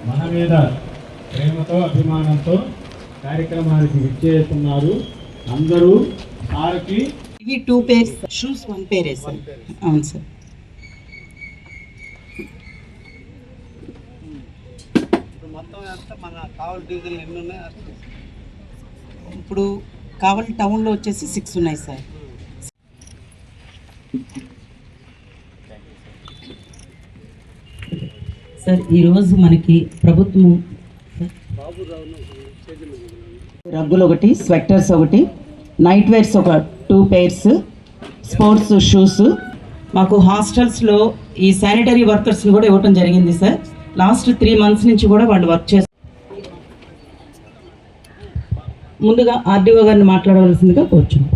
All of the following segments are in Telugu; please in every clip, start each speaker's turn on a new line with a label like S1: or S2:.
S1: మన మీద ప్రేమతో అభిమానంతో కార్యక్రమానికి విచ్చేస్తున్నారు అందరూ. సార్కి
S2: ఇవి 2 pairs షూస్, 1 pair సార్. అవును సార్. ఇప్పుడు కావలి టౌన్లో వచ్చేసి 6 ఉన్నాయి సార్. సార్ ఈరోజు మనకి ప్రభుత్వం రగ్గులు ఒకటి, స్వెటర్స్ ఒకటి, నైట్ వేర్స్ ఒక 2 pairs, స్పోర్ట్స్ షూస్. మాకు హాస్టల్స్లో ఈ శానిటరీ వర్కర్స్ని కూడా ఇవ్వటం జరిగింది సార్. లాస్ట్ 3 months నుంచి కూడా వాళ్ళు వర్క్ చేస్తారు. ముందుగా ఆర్డీఓ గారిని మాట్లాడవలసిందిగా కోరుచున్నాం.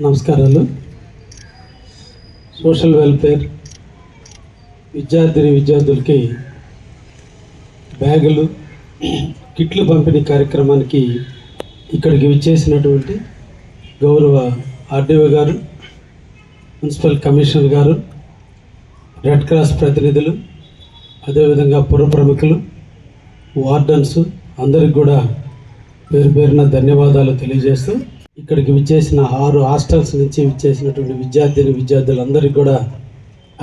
S3: నమస్కారాలు. సోషల్ వెల్ఫేర్ విద్యార్థులకి బ్యాగులు, కిట్లు పంపిణీ కార్యక్రమానికి ఇక్కడికి విచ్చేసినటువంటి గౌరవ ఆర్డీఓ గారు, మున్సిపల్ కమిషనర్ గారు, రెడ్ క్రాస్ ప్రతినిధులు, అదేవిధంగా పుర ప్రముఖులు, వార్డన్స్ అందరికి కూడా పేరు పేరున ధన్యవాదాలు తెలియజేస్తూ, ఇక్కడికి విచ్చేసిన 6 హాస్టల్స్ నుంచి విచ్చేసినటువంటి విద్యార్థులందరికీ కూడా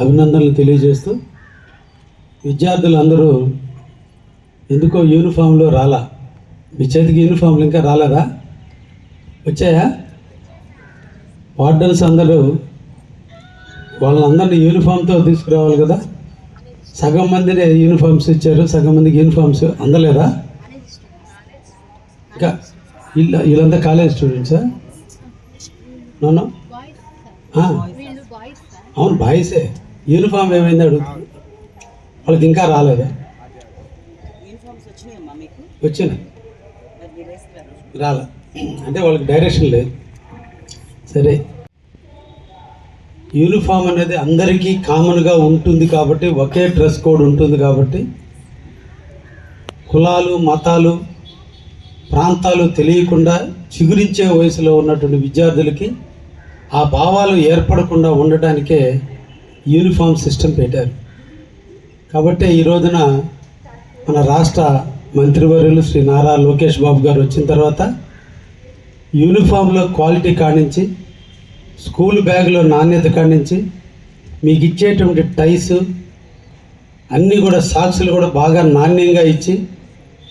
S3: అభినందనలు తెలియజేస్తూ, విద్యార్థులందరూ ఎందుకో యూనిఫామ్లో రాలా. మీ చేతికి యూనిఫామ్లు ఇంకా రాలేదా? వచ్చాయా? వార్డన్స్ అందరూ వాళ్ళందరినీ యూనిఫామ్తో తీసుకురావాలి కదా. సగం మందిని యూనిఫామ్స్ ఇచ్చారు, సగం మందికి యూనిఫామ్స్ అందలేదా? ఇంకా వీళ్ళంతా కాలేజ్ స్టూడెంట్సా? నన్ను అవును, బాయ్సే. యూనిఫామ్ ఏమైంది అడుగుతుంది. వాళ్ళకి ఇంకా రాలేదా? వచ్చినాయి, రాలే అంటే వాళ్ళకి డైరెక్షన్ లేదు. సరే, యూనిఫామ్ అనేది అందరికీ కామన్గా ఉంటుంది కాబట్టి, ఒకే డ్రెస్ కోడ్ ఉంటుంది కాబట్టి, కులాలు, మతాలు, ప్రాంతాలు తెలియకుండా చిగురించే వయసులో ఉన్నటువంటి విద్యార్థులకి ఆ భావాలు ఏర్పడకుండా ఉండటానికే యూనిఫామ్ సిస్టమ్ పెట్టారు. కాబట్టి ఈ రోజున మన రాష్ట్ర మంత్రివర్యులు శ్రీ నారా లోకేష్ బాబు గారు వచ్చిన తర్వాత యూనిఫామ్లో క్వాలిటీ కానించి, స్కూల్ బ్యాగ్లో నాణ్యత కానించి, మీకు ఇచ్చేటువంటి టైస్ అన్నీ కూడా, సాక్స్లు కూడా బాగా నాణ్యంగా ఇచ్చి,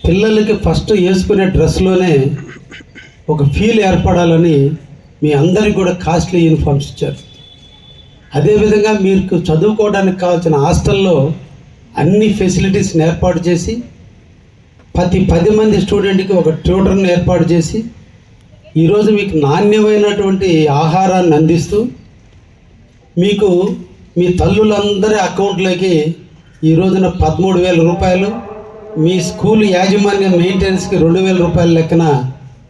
S3: పిల్లలకి ఫస్ట్ వేసుకునే డ్రెస్లోనే ఒక ఫీల్ ఏర్పడాలని మీ అందరికీ కూడా కాస్ట్లీ యూనిఫామ్స్ ఇచ్చారు. అదేవిధంగా మీకు చదువుకోవడానికి కావాల్సిన హాస్టల్లో అన్ని ఫెసిలిటీస్ని ఏర్పాటు చేసి, ప్రతి 10 మంది స్టూడెంట్కి ఒక ట్యూటర్ని ఏర్పాటు చేసి, ఈరోజు మీకు నాణ్యమైనటువంటి ఆహారాన్ని అందిస్తూ, మీకు మీ తల్లులందరి అకౌంట్లోకి ఈ రోజున 13,000 రూపాయలు, మీ స్కూల్ యాజమాన్య మెయింటెనెన్స్కి 2,000 రూపాయల లెక్కన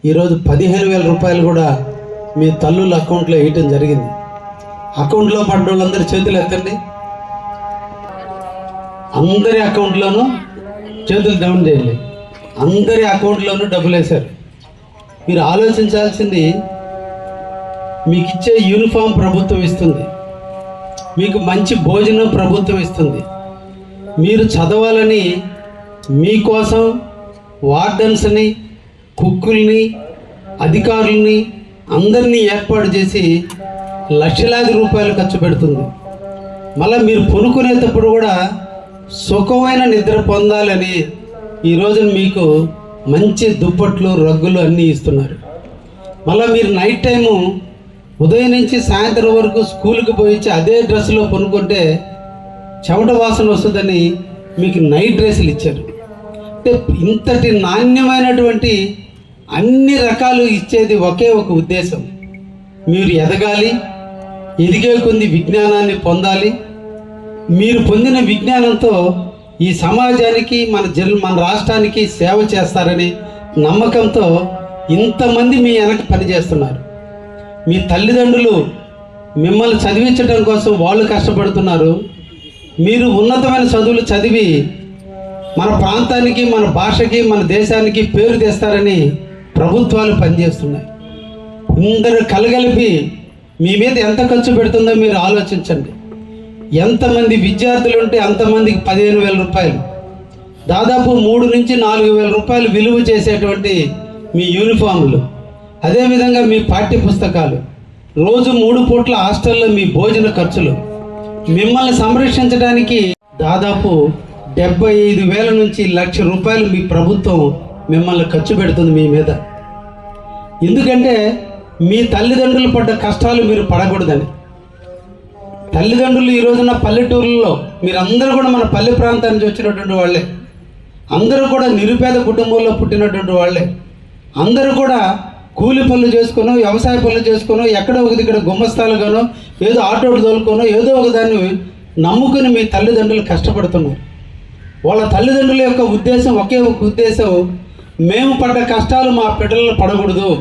S3: ఈరోజు 15,000 రూపాయలు కూడా మీ తల్లుల అకౌంట్లో వేయటం జరిగింది. అకౌంట్లో పడ్డ వాళ్ళందరి చేతులు ఎత్తండి. అందరి అకౌంట్లోనూ చేతులు డౌన్ చేయాలి. అందరి అకౌంట్లోనూ డబ్బులు వేశారు. మీరు ఆలోచించాల్సింది, మీకు ఇచ్చే యూనిఫామ్ ప్రభుత్వం ఇస్తుంది, మీకు మంచి భోజనం ప్రభుత్వం ఇస్తుంది, మీరు చదవాలని మీకోసం వార్డన్స్ని, కుక్కుల్ని, అధికారుల్ని అందరినీ ఏర్పాటు చేసి లక్షలాది రూపాయలు ఖర్చు పెడుతుంది. మళ్ళీ మీరు పనుకునేటప్పుడు కూడా సుఖమైన నిద్ర పొందాలని ఈరోజు మీకు మంచి దుప్పట్లు, రగ్గులు అన్నీ ఇస్తున్నారు. మళ్ళీ మీరు నైట్ టైము ఉదయం నుంచి సాయంత్రం వరకు స్కూల్కి పోయించి అదే డ్రెస్సులో పనుకుంటే చెమట వాసన వస్తుందని మీకు నైట్ డ్రెస్సులు ఇచ్చారు. అంటే ఇంతటి నాణ్యమైనటువంటి అన్ని రకాలు ఇచ్చేది ఒకే ఒక ఉద్దేశం, మీరు ఎదగాలి, ఎదిగే కొద్ది విజ్ఞానాన్ని పొందాలి, మీరు పొందిన విజ్ఞానంతో ఈ సమాజానికి మన రాష్ట్రానికి సేవ చేస్తారని నమ్మకంతో ఇంతమంది మీ వెనక పనిచేస్తున్నారు. మీ తల్లిదండ్రులు మిమ్మల్ని చదివించడం కోసం వాళ్ళు కష్టపడుతున్నారు. మీరు ఉన్నతమైన చదువులు చదివి మన ప్రాంతానికి, మన భాషకి, మన దేశానికి పేరు తెస్తారని ప్రభుత్వాలు పనిచేస్తున్నాయి. అందరూ కలగలిపి మీ మీద ఎంత ఖర్చు పెడుతుందో మీరు ఆలోచించండి. ఎంతమంది విద్యార్థులు ఉంటే అంతమందికి 15,000 రూపాయలు, దాదాపు 3 నుంచి 4,000 రూపాయలు విలువ చేసేటువంటి మీ యూనిఫామ్లు, అదేవిధంగా మీ పాఠ్య పుస్తకాలు, రోజు 3 పూట్ల హాస్టల్లో మీ భోజన ఖర్చులు, మిమ్మల్ని సంరక్షించడానికి దాదాపు 75,000 నుంచి 1,00,000 రూపాయలు మీ ప్రభుత్వం మిమ్మల్ని ఖర్చు పెడుతుంది మీ మీద. ఎందుకంటే మీ తల్లిదండ్రులు పడ్డ కష్టాలు మీరు పడకూడదని. తల్లిదండ్రులు ఈ రోజున పల్లెటూరుల్లో, మీరందరూ కూడా మన పల్లె ప్రాంతానికి నుంచి వచ్చినటువంటి వాళ్ళే, అందరూ కూడా నిరుపేద కుటుంబంలో పుట్టినటువంటి వాళ్ళే, అందరూ కూడా కూలి పనులు చేసుకునో, వ్యవసాయ పనులు చేసుకునో, ఎక్కడో ఒకటి ఇక్కడ గుమ్మస్తాలుగానో, ఏదో ఆటోలు తోలుకోనో, ఏదో ఒక దాన్ని నమ్ముకుని మీ తల్లిదండ్రులు కష్టపడుతున్నారు. వాళ్ళ తల్లిదండ్రుల యొక్క ఉద్దేశం ఒకే ఒక ఉద్దేశం, మేము పడ్డ కష్టాలు మా బిడ్డలను పడకూడదు,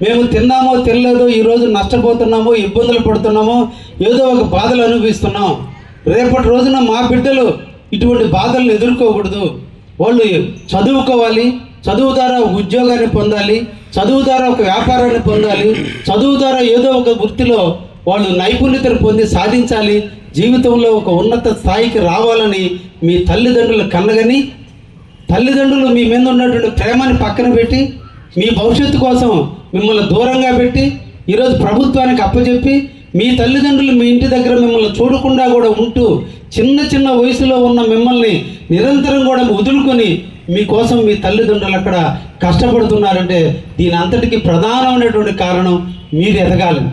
S3: మేము తిన్నామో తినలేదో ఈరోజు నష్టపోతున్నామో, ఇబ్బందులు పడుతున్నామో, ఏదో ఒక బాధలు అనుభవిస్తున్నాం, రేపటి రోజున మా బిడ్డలు ఇటువంటి బాధలను ఎదుర్కోకూడదు, వాళ్ళు చదువుకోవాలి, చదువు ద్వారా ఉద్యోగాన్ని పొందాలి, చదువు ద్వారా ఒక వ్యాపారాన్ని పొందాలి, చదువు ద్వారా ఏదో ఒక వృత్తిలో వాళ్ళు నైపుణ్యతను పొంది సాధించాలి, జీవితంలో ఒక ఉన్నత స్థాయికి రావాలని మీ తల్లిదండ్రులు కన్నగని, తల్లిదండ్రులు మీ మీద ఉన్నటువంటి ప్రేమని పక్కన పెట్టి, మీ భవిష్యత్తు కోసం మిమ్మల్ని దూరంగా పెట్టి ఈరోజు ప్రభుత్వానికి అప్పచెప్పి, మీ తల్లిదండ్రులు మీ ఇంటి దగ్గర మిమ్మల్ని చూడకుండా కూడా ఉంటూ, చిన్న చిన్న వయసులో ఉన్న మిమ్మల్ని నిరంతరం కూడా వదులుకొని మీకోసం మీ తల్లిదండ్రులు అక్కడ కష్టపడుతున్నారంటే దీని అంతటికి ప్రధానమైనటువంటి కారణం మీరు ఎదగాలి.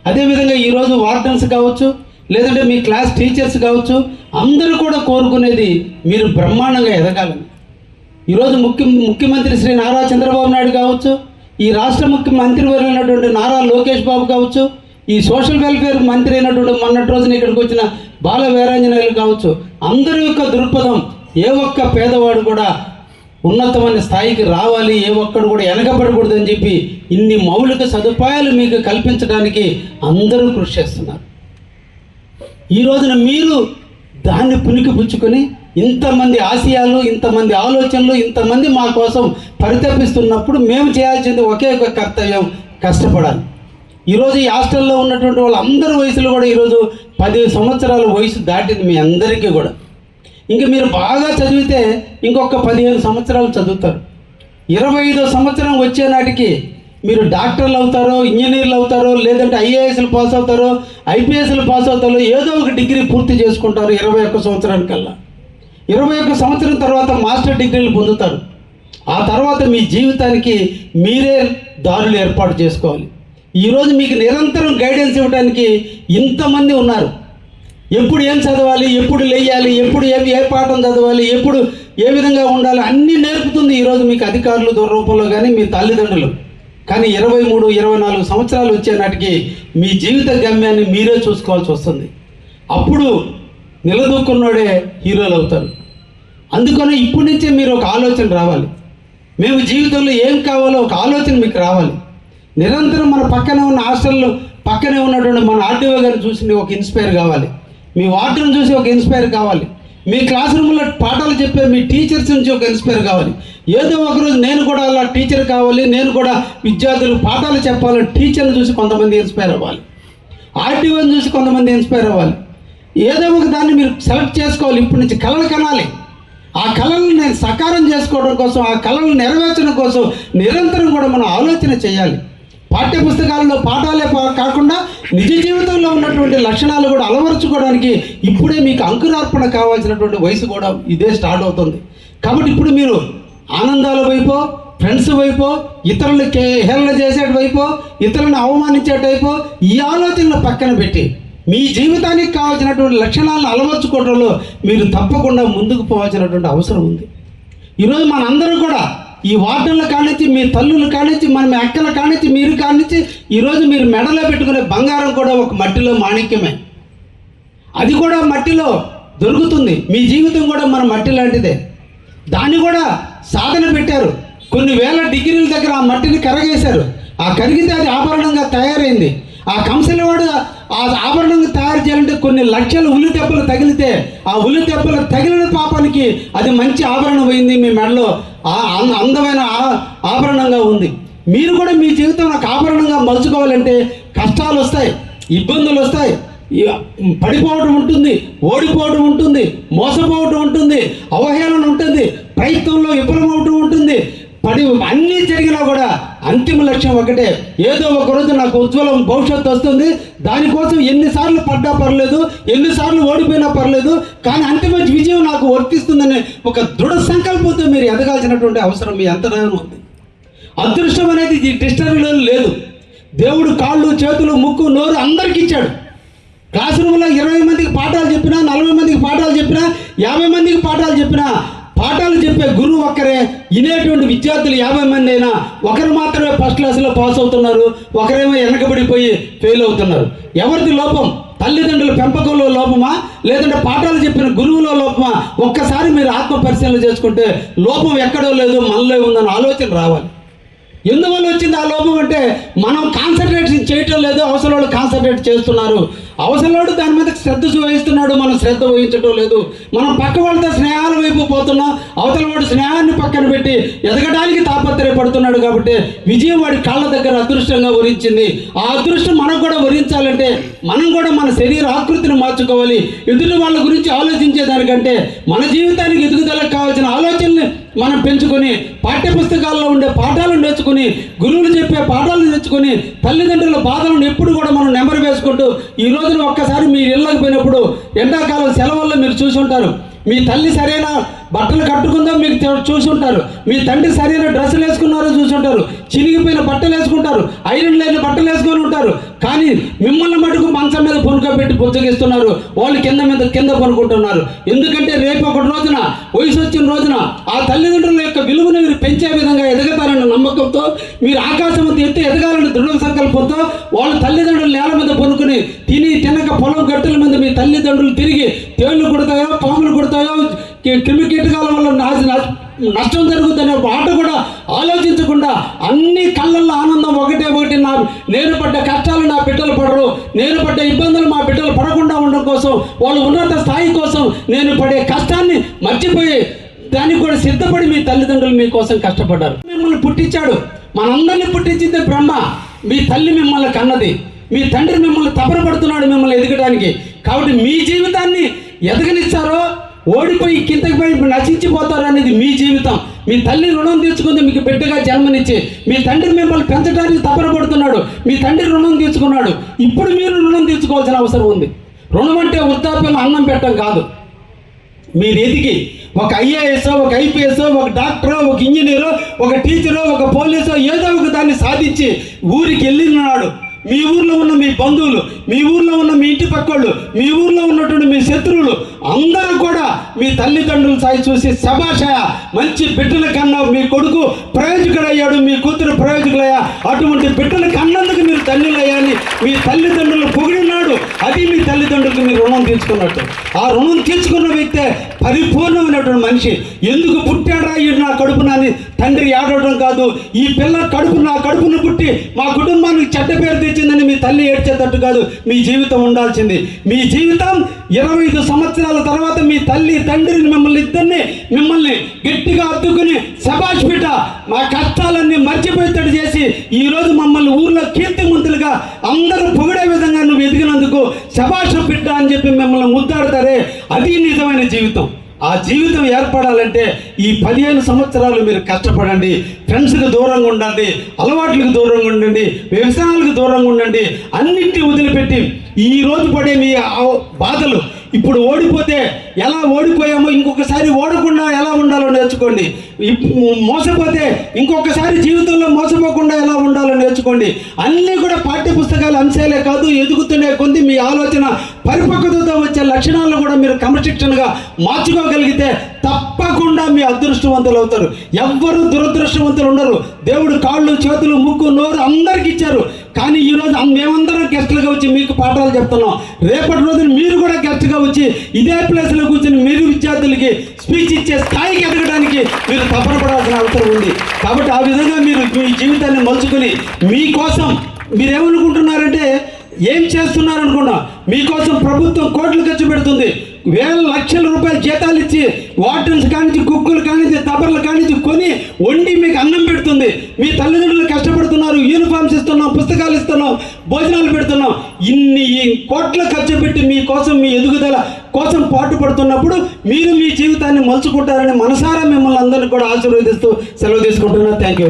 S3: అదేవిధంగా ఈరోజు వార్డెన్స్ కావచ్చు, లేదంటే మీ క్లాస్ టీచర్స్ కావచ్చు, అందరూ కూడా కోరుకునేది మీరు బ్రహ్మాండంగా ఎదగాలని. ఈరోజు ముఖ్యమంత్రి శ్రీ నారా చంద్రబాబు నాయుడు కావచ్చు, ఈ రాష్ట్ర ముఖ్యమంత్రి అయినటువంటి నారా లోకేష్ బాబు కావచ్చు, ఈ సోషల్ వెల్ఫేర్ మంత్రి అయినటువంటి మొన్నటి రోజున ఇక్కడికి వచ్చిన బాల వీరాంజనేయులు కావచ్చు, అందరి యొక్క దృక్పథం ఏ ఒక్క పేదవాడు కూడా ఉన్నతమైన స్థాయికి రావాలి, ఏ ఒక్కడు కూడా వెనకబడకూడదని చెప్పి ఇన్ని మౌలిక సదుపాయాలు మీకు కల్పించడానికి అందరూ కృషి చేస్తున్నారు. ఈ రోజున మీరు దాన్ని పునికి పుచ్చుకొని ఇంతమంది ఆశయాలు, ఇంతమంది ఆలోచనలు, ఇంతమంది మా కోసం పరితపిస్తున్నప్పుడు మేము చేయాల్సింది ఒకే ఒక కర్తవ్యం, కష్టపడాలి. ఈరోజు ఈ హాస్టల్లో ఉన్నటువంటి వాళ్ళందరి వయసులో కూడా ఈరోజు 10 సంవత్సరాల వయసు దాటింది మీ అందరికీ కూడా. ఇంక మీరు బాగా చదివితే ఇంకొక 15 సంవత్సరాలు చదువుతారు. 25వ సంవత్సరం వచ్చే నాటికి మీరు డాక్టర్లు అవుతారో, ఇంజనీర్లు అవుతారో, లేదంటే ఐఏఎస్లు పాస్ అవుతారో, ఐపీఎస్లు పాస్ అవుతారో, ఏదో ఒక డిగ్రీ పూర్తి చేసుకుంటారు 21 సంవత్సరానికల్లా. 21 సంవత్సరం తర్వాత మాస్టర్ డిగ్రీలు పొందుతారు. ఆ తర్వాత మీ జీవితానికి మీరే దారులు ఏర్పాటు చేసుకోవాలి. ఈరోజు మీకు నిరంతరం గైడెన్స్ ఇవ్వడానికి ఇంతమంది ఉన్నారు. ఎప్పుడు ఏం చదవాలి, ఎప్పుడు లేయాలి, ఎప్పుడు ఏ పాఠం చదవాలి, ఎప్పుడు ఏ విధంగా ఉండాలి అన్నీ నేర్పుతుంది ఈరోజు మీకు అధికారులు రూపంలో కానీ మీ తల్లిదండ్రులు. కానీ 23, 24 సంవత్సరాలు వచ్చే నాటికి మీ జీవిత గమ్యాన్ని మీరే చూసుకోవాల్సి వస్తుంది. అప్పుడు నిలదొక్కున్నోడే హీరోలు అవుతారు. అందుకని ఇప్పటి నుంచే మీరు ఒక ఆలోచన రావాలి. మేము జీవితంలో ఏం కావాలో ఒక ఆలోచన మీకు రావాలి. నిరంతరం మన పక్కనే ఉన్న హాస్టల్లో పక్కనే ఉన్నటువంటి మన ఆర్డీఓ గారిని చూసి ఒక ఇన్స్పైర్ కావాలి, మీ వార్డును చూసి ఒక ఇన్స్పైర్ కావాలి, మీ క్లాస్ రూమ్లో పాఠాలు చెప్పే మీ టీచర్స్ నుంచి ఒక ఇన్స్పైర్ కావాలి. ఏదో ఒకరోజు నేను కూడా అలా టీచర్ కావాలి, నేను కూడా విద్యార్థులకు పాఠాలు చెప్పాలని టీచర్ని చూసి కొంతమంది ఇన్స్పైర్ అవ్వాలి, ఆర్డీఓని చూసి కొంతమంది ఇన్స్పైర్ అవ్వాలి. ఏదో ఒక దాన్ని మీరు సెలెక్ట్ చేసుకోవాలి. ఇప్పటి నుంచి కళలు కనాలి. ఆ కళలను నేను సకారం చేసుకోవడం కోసం, ఆ కళలను నెరవేర్చడం కోసం నిరంతరం కూడా మనం ఆలోచన చేయాలి. పాఠ్య పుస్తకాలలో పాఠాలే కాకుండా నిజ జీవితంలో ఉన్నటువంటి లక్షణాలు కూడా అలవరుచుకోవడానికి ఇప్పుడే మీకు అంకురార్పణ కావాల్సినటువంటి వయసు కూడా ఇదే స్టార్ట్ అవుతుంది. కాబట్టి ఇప్పుడు మీరు ఆనందాల వైపో, ఫ్రెండ్స్ వైపో, ఇతరులకి హేళన చేసేట వైపో, ఇతరులను అవమానించేటైపో ఈ ఆలోచనలు పక్కన పెట్టి మీ జీవితానికి కావాల్సినటువంటి లక్షణాలను అలవర్చుకోవడంలో మీరు తప్పకుండా ముందుకు పోవాల్సినటువంటి అవసరం ఉంది. ఈరోజు మనందరూ కూడా ఈ వార్డుల కానించి, మీ తల్లులు కానించి, మన అక్కల కానించి, మీరు కానించి ఈరోజు మీరు మెడలో పెట్టుకునే బంగారం కూడా ఒక మట్టిలో మాణిక్యమే. అది కూడా మట్టిలో దొరుకుతుంది. మీ జీవితం కూడా మన మట్టి లాంటిదే. దాన్ని కూడా సాధన పెట్టారు. కొన్ని వేల డిగ్రీల దగ్గర ఆ మట్టిని కరగేశారు. ఆ కరిగితే అది ఆభరణంగా తయారైంది. ఆ కంసలవాడు ఆ ఆభరణంగా తయారు చేయాలంటే కొన్ని లక్షల ఉలి దెబ్బలు తగిలితే ఆ ఉలి దెబ్బలు తగిలిన పాపానికి అది మంచి ఆభరణం అయింది. మీ మెడలో అందమైన ఆభరణంగా ఉంది. మీరు కూడా మీ జీవితం ఒక ఆభరణంగా మలుచుకోవాలంటే కష్టాలు వస్తాయి, ఇబ్బందులు వస్తాయి, పడిపోవడం ఉంటుంది, ఓడిపోవడం ఉంటుంది, మోసపోవడం ఉంటుంది, అవహేళన ఉంటుంది, ప్రయత్నంలో విఫలమవటం ఉంటుంది. అన్నీ జరిగినా కూడా అంతిమ లక్ష్యం ఒకటే, ఏదో ఒక రోజు నాకు ఉజ్వలం భవిష్యత్తు వస్తుంది. దానికోసం ఎన్నిసార్లు పడ్డా పర్లేదు, ఎన్నిసార్లు ఓడిపోయినా పర్లేదు, కానీ అంతిమ విజయం నాకు వర్తిస్తుందనే ఒక దృఢ సంకల్పంతో మీరు ఎదగాల్సినటువంటి అవసరం మీ అంతరాయం ఉంది. అదృష్టం అనేది ఈ డిక్షనరీలో లేదు. దేవుడు కాళ్ళు, చేతులు, ముక్కు, నోరు అందరికీ ఇచ్చాడు. క్లాస్ రూమ్లో 20 మందికి పాఠాలు చెప్పినా, 40 మందికి పాఠాలు చెప్పినా, 50 మందికి పాఠాలు చెప్పినా, పాఠాలు చెప్పే గురువు ఒక్కరే. వినేటువంటి విద్యార్థులు 50 మంది అయినా ఒకరు మాత్రమే ఫస్ట్ క్లాసులో పాస్ అవుతున్నారు, ఒకరేమో వెనకబడిపోయి ఫెయిల్ అవుతున్నారు. ఎవరిది లోపం? తల్లిదండ్రుల పెంపకంలో లోపమా, లేదంటే పాఠాలు చెప్పిన గురువులో లోపమా? ఒక్కసారి మీరు ఆత్మ పరిశీలన చేసుకుంటే లోపం ఎక్కడో లేదు, మనలో ఉందన్న ఆలోచన రావాలి. ఎందువల్ల వచ్చింది ఆ లోపం అంటే మనం కాన్సన్ట్రేషన్ చేయటం లేదు, అవసరంలో కాన్సన్ట్రేట్ చేస్తున్నారు. అవసరంలో దాని మీద శ్రద్ధ వహిస్తున్నాడు, మనం శ్రద్ధ వహించడం లేదు. మనం పక్క వాళ్ళతో స్నేహాల వైపు పోతున్నాం, అవతల వాడు స్నేహాన్ని పక్కన పెట్టి ఎదగడానికి తాపత్రయపడుతున్నాడు. కాబట్టి విజయం వాడి కాళ్ళ దగ్గర అదృష్టంగా వరించింది. ఆ అదృష్టం మనకు కూడా వరించాలంటే మనం కూడా మన శరీర ఆకృతిని మార్చుకోవాలి. ఎదుటి వాళ్ళ గురించి ఆలోచించేదానికంటే మన జీవితానికి ఎదుగుదలకు కావాల్సిన ఆలోచనల్ని మనం పెంచుకొని, పాఠ్యపుస్తకాల్లో ఉండే పాఠాలను నేర్చుకుని, గురువులు చెప్పే పాఠాలు నేర్చుకుని, తల్లిదండ్రుల బాధలను ఎప్పుడు కూడా మనం నెంబర్ వేసుకుంటూ, ఈ రోజున ఒక్కసారి మీరు ఇళ్ళకి పోయినప్పుడు ఎండాకాలం సెలవుల్లో మీరు చూసి ఉంటారు, మీ తల్లి సరైన బట్టలు కట్టుకుందో మీకు చూసి ఉంటారు, మీ తండ్రి సరైన డ్రెస్సులు వేసుకున్నారో చూసి ఉంటారు, చినిగిపోయిన బట్టలు వేసుకుంటారు, ఐరన్ లేని బట్టలు వేసుకొని ఉంటారు. కానీ మిమ్మల్ని మటుకు మంచం మీద పొనుకోబెట్టి పుచ్చగిస్తున్నారు, వాళ్ళు కింద పనుకుంటున్నారు. ఎందుకంటే రేపు ఒకటి రోజున, వయసు వచ్చిన రోజున ఆ తల్లిదండ్రుల యొక్క విలువను మీరు పెంచే విధంగా ఎదగతారన్న నమ్మకంతో, మీరు ఆకాశం ఎత్తి ఎదగాలని దృఢ సంకల్పంతో వాళ్ళ తల్లిదండ్రులు నేల మీద పొనుకుని తినక పొలం గట్టుల మీద మీ తల్లిదండ్రులు తిరిగి తేళ్లు కుడతాయో, పాములు కుడతాయో, క్రిమికీటకాల వల్ల నష్టం జరుగుతుందనే మాట కూడా ఆలోచించకుండా అన్ని కళ్ళల్లో ఆనందం ఒకటి నేను పడ్డ కష్టాలు నా బిడ్డలు పడరు, నేను పడ్డ ఇబ్బందులు మా బిడ్డలు పడకుండా ఉండడం కోసం, వాళ్ళు ఉన్నత స్థాయి కోసం నేను పడే కష్టాన్ని మర్చిపోయి దానికి కూడా సిద్ధపడి మీ తల్లిదండ్రులు మీకోసం కష్టపడ్డారు. మిమ్మల్ని పుట్టించాడు, మనందరినీ పుట్టించింది బ్రహ్మ. మీ తల్లి మిమ్మల్ని కన్నది, మీ తండ్రి మిమ్మల్ని తపనపడుతున్నాడు మిమ్మల్ని ఎదగడానికి. కాబట్టి మీ జీవితాన్ని ఎదగనిస్తారో ఓడిపోయి కిందకి పోయి నశించిపోతారు అనేది మీ జీవితం. మీ తల్లి రుణం తీర్చుకుంది మీకు బిడ్డగా జన్మనిచ్చి, మీ తండ్రి మిమ్మల్ని పెంచడానికి తపనపడుతున్నాడు, మీ తండ్రి రుణం తీర్చుకున్నాడు. ఇప్పుడు మీరు రుణం తీర్చుకోవాల్సిన అవసరం ఉంది. రుణం అంటే వృద్ధాప్యంలో అన్నం పెట్టడం కాదు. మీరు ఎదిగి ఒక ఐఏఎస్, ఒక ఐపీఎస్, ఒక డాక్టరో, ఒక ఇంజనీరో, ఒక టీచరో, ఒక పోలీసో ఏదో ఒక దాన్ని సాధించి ఊరికి వెళ్ళినాడు. మీ ఊర్లో ఉన్న మీ బంధువులు, మీ ఊర్లో ఉన్న మీ ఇంటి పక్కోళ్ళు, మీ ఊర్లో ఉన్నటువంటి మీ శత్రువులు అందరూ కూడా మీ తల్లిదండ్రుల స్థాయి చూసి శభాషయ, మంచి బిడ్డల కన్నా మీ కొడుకు ప్రయోజకుడయ్యాడు, మీ కూతురు ప్రయోజకులయ్యా, అటువంటి బిడ్డలు కన్నందుకు మీరు ధన్యులయ్యాని మీ తల్లిదండ్రులు పొగిడినాడు. అది మీ తల్లిదండ్రులకు మీరు రుణం తీర్చుకున్నట్టు. ఆ రుణం తీర్చుకున్న వ్యక్తే పరిపూర్ణమైనటువంటి మనిషి. ఎందుకు పుట్టాడా ఈడు నా కడుపున అని తండ్రి ఏడవడం కాదు, ఈ పిల్ల నా కడుపును పుట్టి మా కుటుంబానికి చెడ్డ పేరు తెచ్చిందని మీ తల్లి ఏడ్చేటట్టు కాదు మీ జీవితం ఉండాల్సింది. మీ జీవితం 25 సంవత్సరాల తర్వాత మీ తల్లి తండ్రిని మిమ్మల్ని గట్టిగా అద్దుకుని శభాష్ బిడ్డ మా కష్టాలన్నీ మర్చిపోయేటట్టు చేసి ఈరోజు మమ్మల్ని ఊర్లో కీర్తిమంతులుగా అందరూ పొగిడే విధంగా నువ్వు ఎదిగినందుకు శభాష్ బిడ్డ అని చెప్పి మిమ్మల్ని ముద్దాడతారే, అది నిజమైన జీవితం. ఆ జీవితం ఏర్పడాలంటే ఈ 15 సంవత్సరాలు మీరు కష్టపడండి, ఫ్రెండ్స్కి దూరంగా ఉండండి, అలవాట్లకు దూరంగా ఉండండి, వ్యవసాయాలకు దూరంగా ఉండండి, అన్నింటినీ వదిలిపెట్టి ఈ రోజు పడే మీ బాధలు, ఇప్పుడు ఓడిపోతే ఎలా ఓడిపోయామో ఇంకొకసారి ఓడకుండా ఎలా ఉండాలో నేర్చుకోండి. మోసపోతే ఇంకొకసారి జీవితంలో మోసపోకుండా ఎలా ఉండాలో నేర్చుకోండి. అన్నీ కూడా పాఠ్యపుస్తకాల అంశాలే కాదు, ఎదుగుతునే కొంది మీ ఆలోచన పరిపక్వతతో వచ్చే లక్షణాలను కూడా మీరు క్రమశిక్షణగా మార్చుకోగలిగితే తప్పకుండా తప్పకుండా మీ అదృష్టవంతులు అవుతారు. ఎవ్వరు దురదృష్టవంతులు ఉండరు. దేవుడు కాళ్ళు, చేతులు, ముక్కు, నోరు అందరికి ఇచ్చారు. కానీ ఈరోజు మేమందరం గెస్టులుగా వచ్చి మీకు పాఠాలు చెప్తున్నాం. రేపటి రోజున మీరు కూడా గెస్ట్గా వచ్చి ఇదే ప్లేస్లో కూర్చొని మీరు విద్యార్థులకి స్పీచ్ ఇచ్చే స్థాయికి ఎదగడానికి మీరు తపన పడాల్సిన అవసరం ఉంది. కాబట్టి ఆ విధంగా మీరు మీ జీవితాన్ని మలుచుకొని మీకోసం మీరేమనుకుంటున్నారంటే ఏం చేస్తున్నారు అనుకున్నా, మీకోసం ప్రభుత్వం కోట్లు ఖర్చు పెడుతుంది. వేల లక్షల రూపాయలు జీతాలు ఇచ్చి వాటర్స్ కానించి, కుక్కులు కానించి, తబర్లు కానించి కొని వండి మీకు అన్నం పెడుతుంది. మీ తల్లిదండ్రులు కష్టపడుతున్నారు, యూనిఫామ్స్ ఇస్తున్నాం, పుస్తకాలు ఇస్తున్నాం, భోజనాలు పెడుతున్నాం. ఇన్ని కోట్ల ఖర్చు పెట్టి మీకోసం, మీ ఎదుగుదల కోసం పాటు పడుతున్నప్పుడు మీరు మీ జీవితాన్ని మలుచుకుంటారని మనసారా మిమ్మల్ని అందరినీ కూడా ఆశీర్వదిస్తూ సెలవు తీసుకుంటున్నా. Thank you.